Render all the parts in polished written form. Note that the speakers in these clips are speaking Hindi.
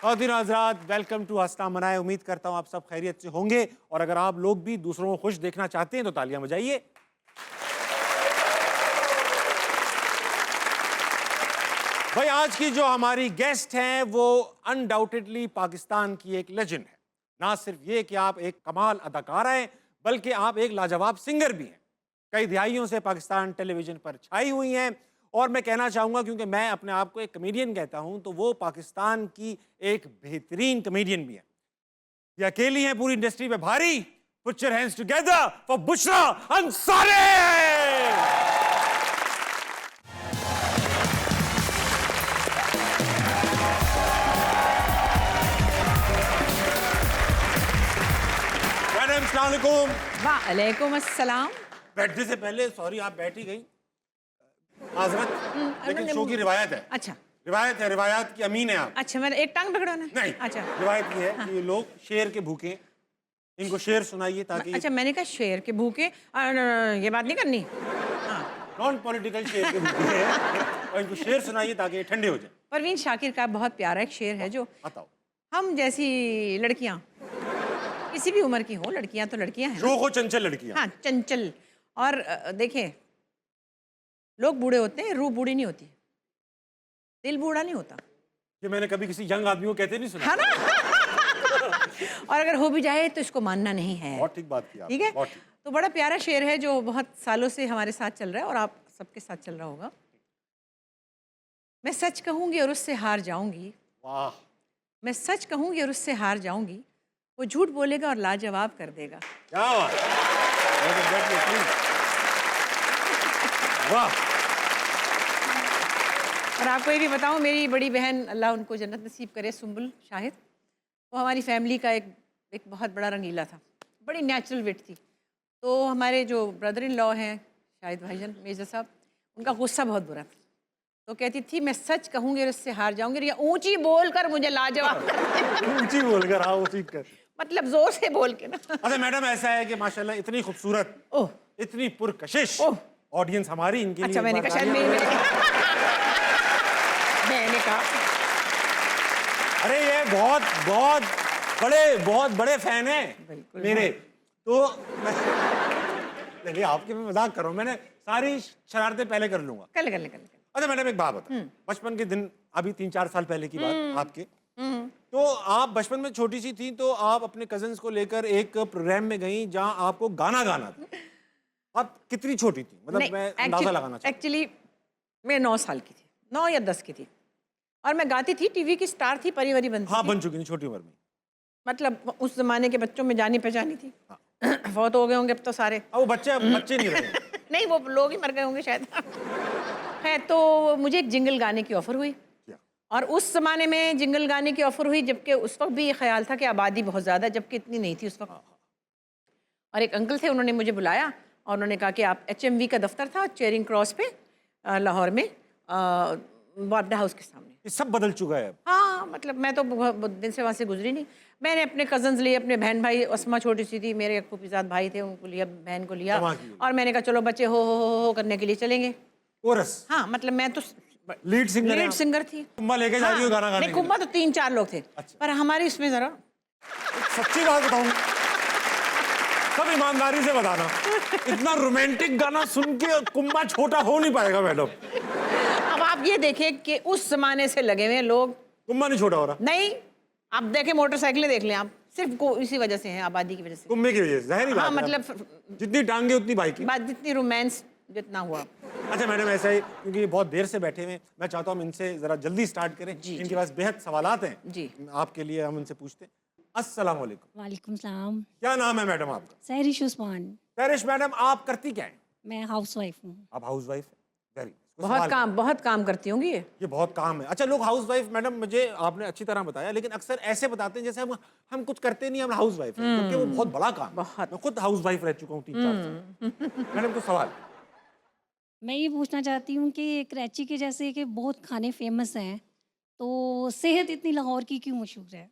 ख़वातीन हज़रात, वेलकम टू हंसना मनाए। उम्मीद करता हूँ आप सब खैरियत से होंगे और अगर आप लोग भी दूसरों को खुश देखना चाहते हैं तो तालियां बजाइए। भाई आज की जो हमारी गेस्ट हैं वो अनडाउटेडली पाकिस्तान की एक लेजेंड है। ना सिर्फ ये कि आप एक कमाल अदाकारा हैं बल्कि आप एक लाजवाब सिंगर भी हैं। कई दिहाइयों से पाकिस्तान टेलीविजन पर छाई हुई हैं और मैं कहना चाहूँगा क्योंकि मैं अपने आप को एक कमेडियन कहता हूँ तो वो पाकिस्तान की एक बेहतरीन कमेडियन भी है। ये अकेली हैं पूरी इंडस्ट्री में भारी। Put your hands together for Bushra Ansari. Madam अस्सलाम वालेकुम। वालेकुम अस्सलाम। बैठने से पहले सॉरी आप बैठ ही गई माजरत, लेकिन शो की रिवायत है। अच्छा रिवायत है, रिवायत की अमीन है आप। अच्छा, मैंने एक टांग पकड़ो ना। नहीं, अच्छा रिवायत ये है कि लोग शेर के भूखे, इनको शेर सुनाइए ताकि अच्छा, मैंने कहा शेर के भूखे ये बात नहीं करनी। नॉन पॉलिटिकल शेर के भूखे हैं और इनको शेर सुनाइए ताकि ये ठंडे हो जाए। परवीन शाकिर का बहुत प्यारा एक शेर है जो बताओ। हम जैसी लड़कियां किसी भी उम्र की हो, लड़कियां तो लड़कियां हैं ना। शोख चंचल लड़कियां। हाँ, चंचल। और देखें, लोग बूढ़े होते हैं, रूह बूढ़ी नहीं होती, दिल बूढ़ा नहीं होता। ये मैंने कभी किसी यंग आदमी को कहते नहीं सुना। है ना। और अगर हो भी जाए तो इसको मानना नहीं है। बहुत ठीक बात की आपने, ठीक है। बहुत ठीक। तो बड़ा प्यारा शेर है जो बहुत सालों से हमारे साथ चल रहा है और आप सबके साथ चल रहा होगा। मैं सच कहूंगी और उससे हार जाऊंगी। वाह। मैं सच कहूंगी और उससे हार जाऊंगी, वो झूठ बोलेगा और लाजवाब कर देगा। क्या बात। वाह। और आपको ये भी बताऊं, मेरी बड़ी बहन, अल्लाह उनको जन्नत नसीब करे, सुम्बुल शाहिद, वो हमारी फैमिली का एक बहुत बड़ा रंगीला था, बड़ी नेचुरल विट थी। तो हमारे जो ब्रदर इन लॉ हैं शाहिद भाईजान मेजर साहब, उनका गुस्सा बहुत बुरा था। तो कहती थी मैं सच कहूँगी और उससे हार जाऊँगी, या ऊँची बोल कर मुझे लाजवाब ऊँची बोलकर, हाँ ऊँची कर, मतलब जोर से बोल के ना। अच्छा मैडम, ऐसा है कि माशाल्लाह इतनी खूबसूरत, ओह, इतनी पुरकशिश ऑडियंस हमारी, इनके लिए अच्छा मैंने कहा शायद मैंने कहा अरे ये बहुत बड़े फैन हैं मेरे। तो नहीं, आपके मैं मजाक कर रहा हूँ, मैंने सारी शरारतें पहले कर लूंगा। कल अच्छा मैडम एक बात बता, बचपन के दिन, अभी 3-4 साल पहले की बात आपके, तो आप बचपन में छोटी सी थी तो आप अपने कजन्स को लेकर एक प्रोग्राम में गई जहां आपको गाना गाना था। आप कितनी छोटी थी, मतलब मैं अंदाजा लगाना चाहता हूं। एक्चुअली मैं 9 साल की थी, 9 या 10 की थी, और मैं गाती थी, टीवी की स्टार थी, परिवारी बनती हाँ थी। बन चुकी थी छोटी उम्र में, मतलब उस जमाने के बच्चों में जानी पहचानी थी। हाँ। बहुत हो गए होंगे अब तो सारे। अब वो बच्चे नहीं रहे। नहीं, वो लोग ही मर गए होंगे शायद। है तो मुझे एक जिंगल गाने की ऑफर हुई, और उस ज़माने में जिंगल गाने की ऑफ़र हुई जबकि उस वक्त भी ये ख्याल था कि आबादी बहुत ज़्यादा, जबकि इतनी नहीं थी उस वक्त। और एक अंकल थे, उन्होंने मुझे बुलाया और उन्होंने कहा कि आप HMV का दफ्तर था चेरिंग क्रॉस पे लाहौर में, बाबडा हाउस के सामने। ये सब बदल चुका है। हाँ, मतलब मैं तो बहुत दिन से वहाँ से गुजरी नहीं। मैंने अपने कज़न्स लिए, अपने बहन भाई, असमा छोटी सी थी, मेरे फूफीज़ाद भाई थे, उनको लिया, बहन को लिया, और मैंने कहा चलो बच्चे हो करने के लिए चलेंगे। कोरस। हाँ, मतलब मैं तो लीड सिंगर थी। कुम्बा लेके जा रही हो गाना गाने। नहीं, कुम्बा तो 3-4 लोग थे। अच्छा। पर हमारी इसमें जरा सच्ची बात बताऊं, सब ईमानदारी से बताना, इतना रोमांटिक गाना सुन के कुम्बा छोटा हो नहीं पाएगा मैडम। अब आप ये देखें कि उस जमाने से लगे हुए लोग, कुम्बा नहीं छोटा हो रहा। नहीं, आप देखें मोटरसाइकिलें देख लें आप, सिर्फ इसी वजह से हैं, आबादी की वजह से, कुम्बे की वजह से। ज़ाहिर बात है, मतलब जितनी टांगे उतनी बाइक की बात, जितनी रोमांस जितना हुआ। अच्छा मैडम, ऐसा ही क्योंकि ये बहुत देर से बैठे हुए, मैं चाहता हूँ हम इनसे जरा जल्दी स्टार्ट करें। इनके पास बेहद सवालात हैं जी, आपके लिए, हम इनसे पूछते हैं। अस्सलाम वालेकुम। वालेकुम सलाम। क्या नाम है मैडम आपका? सहरिश उस्मान। सहरिश मैडम, आप करती क्या है? मैं हाउस वाइफ हूँ। आप हाउस वाइफ है? वेरी बहुत काम करती होंगी ये बहुत काम है। अच्छा, लोग हाउस वाइफ, मैडम मुझे आपने अच्छी तरह बताया, लेकिन अक्सर ऐसे बताते हैं जैसे हम कुछ करते नहीं, हम हाउस वाइफ हैं, क्योंकि वो बहुत बड़ा काम। मैं खुद हाउस वाइफ रह चुका हूँ 3-4 साल। मैडम को सवाल, मैं ये पूछना चाहती हूँ कि कराची के जैसे कि बहुत खाने फेमस हैं, तो सेहत इतनी लाहौर की क्यों मशहूर है?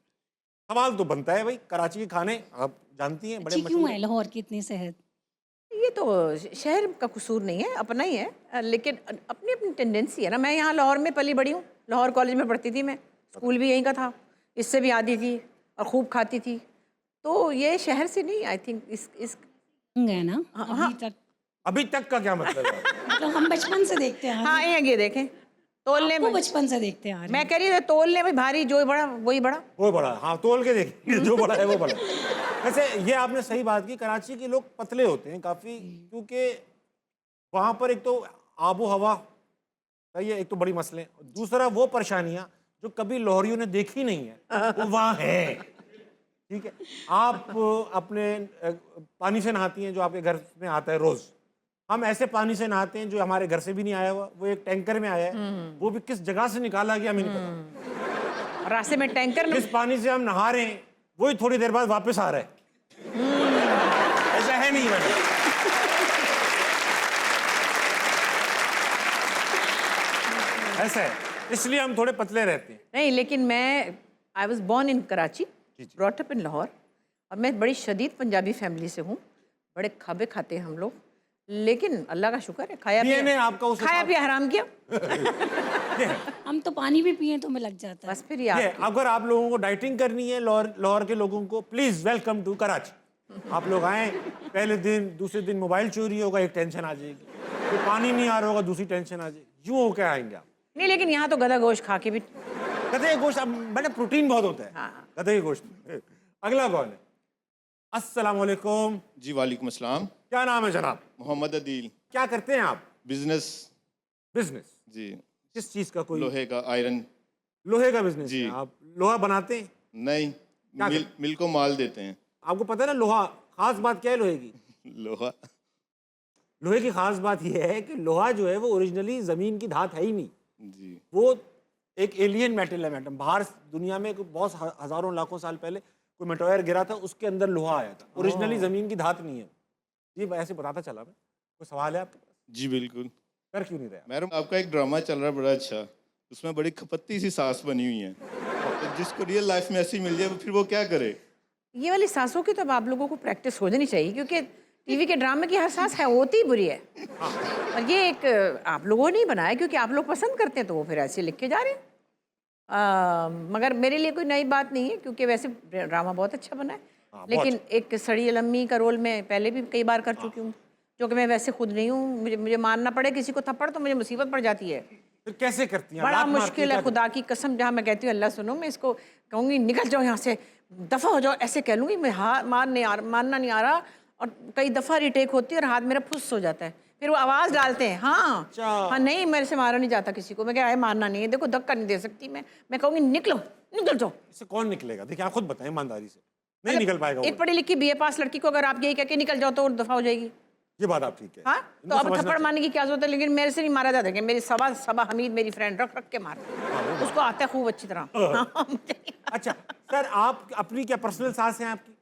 सवाल तो बनता है भाई, कराची के खाने आप जानती हैं बड़े अच्छी क्यों मशहूर है लाहौर की इतनी सेहत? ये तो शहर का कसूर नहीं है, अपना ही है, लेकिन अपनी अपनी टेंडेंसी है ना। मैं यहाँ लाहौर में पली बड़ी हूँ, लाहौर कॉलेज में पढ़ती थी मैं, स्कूल भी यहीं का था, इससे भी आदी थी और खूब खाती थी। तो ये शहर से नहीं, आई थिंक इस है ना हाँ, अभी तक। अभी तक का क्या मतलब है? मतलब हम बचपन से देखते आ रहे हाँ ये देखें तोलने हैं, वो में, बचपन से देखते आ रहे हैं। मैं कह रही हूँ तोलने में भारी जो बड़ा वही बड़ा। वो बड़ा, हाँ तोल के देखिए जो बड़ा है वो बड़ा। वैसे ये आपने सही बात की, कराची के लोग पतले होते हैं काफ़ी, क्योंकि वहाँ पर एक तो आबो हवा का ये एक तो बड़ी मसले, दूसरा वो परेशानियाँ जो कभी लोहरियों ने देखी नहीं है वो वहाँ है। ठीक है, आप अपने पानी से नहाती हैं जो आपके घर में आता है रोज़। हम ऐसे पानी से नहाते हैं जो हमारे घर से भी नहीं आया हुआ, वो एक टैंकर में आया है, वो भी किस जगह से निकाला गया हमें नहीं पता। और रास्ते में टैंकर में जिस पानी से हम नहा रहे हैं वही थोड़ी देर बाद वापस आ रहा है। ऐसा है नहीं मैडम। ऐसा है, इसलिए हम थोड़े पतले रहते हैं। नहीं, लेकिन मैं I was born in Karachi, brought up in Lahore, और मैं बड़ी शदीद पंजाबी फैमिली से हूँ। बड़े खाबे खाते हैं हम लोग, लेकिन अल्लाह का शुक्र है खाया DNA आपका उस खाया पिया हराम किया। हम तो पानी भी पिए तो हमें लग जाता है। बस फिर ये यार अगर आप लोगों को डाइटिंग करनी है लाहौर के लोगों को, प्लीज वेलकम टू कराची। आप लोग आए, पहले दिन दूसरे दिन मोबाइल चोरी होगा, एक टेंशन आ जाएगी, फिर पानी नहीं आ रहा होगा, दूसरी टेंशन आ जाएगी, यूं होकर आएंगे आप। नहीं, लेकिन यहाँ तो गधा गोश्त खा के भी गधे के गोश्त, अब मैंने प्रोटीन बहुत होता है हाँ। गधे के गोश्त में। अगला कौन है? अस्सलाम वालेकुम। जी वालेकुम अस्सलाम। क्या नाम है जनाब? मोहम्मद अदील। क्या करते हैं आप? बिजनेस। बिजनेस? जी। किस चीज का? कोई लोहे का, आयरन। लोहे का बिजनेस जी। है? आप लोहा बनाते हैं? नहीं, मिल को माल देते हैं। आपको पता है ना लोहा, खास बात क्या है लोहे की? लोहा। लोहे की खास बात यह है कि लोहा जो है वो ओरिजिनली जमीन की धात है ही नहीं, जी। वो एक एलियन मेटल है मैडम। बाहर दुनिया में बहुत हजारों लाखों साल पहले कोई मेटोयर गिरा था, उसके अंदर लोहा आया था, ओरिजिनली जमीन की धात नहीं है। ये ऐसे बताता चला मैं। कोई सवाल है आपके पास? जी बिल्कुल। कर क्यों नहीं रहा? मैडम आपका एक ड्रामा चल रहा है बड़ा अच्छा, उसमें बड़ी खपत्ती सी सास बनी हुई है, तो जिसको रियल लाइफ में ऐसी मिल जाए फिर वो क्या करे? ये वाली सांसों की तो अब आप लोगों को प्रैक्टिस हो जानी चाहिए, क्योंकि टीवी के ड्रामे की हर सांस है होती ही बुरी है। और ये एक आप लोगों ने ही बनाया, क्योंकि आप लोग पसंद करते हैं तो वो फिर ऐसे लिख के जा रहे हैं। मगर मेरे लिए कोई नई बात नहीं है, क्योंकि वैसे ड्रामा बहुत अच्छा बना है। लेकिन एक सड़ी अलम्मी का रोल मैं पहले भी कई बार कर चुकी हूँ, जो कि मैं वैसे खुद नहीं हूँ। मुझे मानना पड़े किसी को थप्पड़ तो मुझे मुसीबत पड़ जाती है। फिर कैसे करती हैं? बड़ा लात मारती मुश्किल हैं है, क्या? खुदा की कसम। जहाँ मैं कहती हूँ अल्लाह सुनो, मैं इसको कहूँगी निकल जाओ यहाँ से, दफ़ा हो जाओ, ऐसे कह लूँगी। मैं मानना नहीं आ रहा, और कई दफ़ा रिटेक होती है और हाथ मेरा फुस हो जाता है। फिर वो आवाज़ डालते हैं, हाँ अच्छा। हाँ, नहीं मेरे से मारा नहीं जाता किसी को। मैं क्या है, मारना नहीं है, देखो धक्का नहीं दे सकती मैं कहूँगी निकलो, निकल जाओ। इससे कौन निकलेगा? देखिए आप खुद बताएं ईमानदारी से, नहीं निकल पाएगा वो। एक पढ़ी लिखी BA पास लड़की को अगर आप यही कह के निकल जाओ तो दफ़ा हो जाएगी। ये बात आप ठीक है। हाँ, तो इनको अब समझना थप्पड़ चाहिए। मारने की क्या जरूरत है? लेकिन मेरे से नहीं मारा जाता, कि मेरी सबा हमीद मेरी फ्रेंड रख के मार, उसको आता है खूब अच्छी तरह। हाँ, मुझे नहीं आता। अच्छा सर, आप अपनी क्या पर्सनल सास हैं आपकी?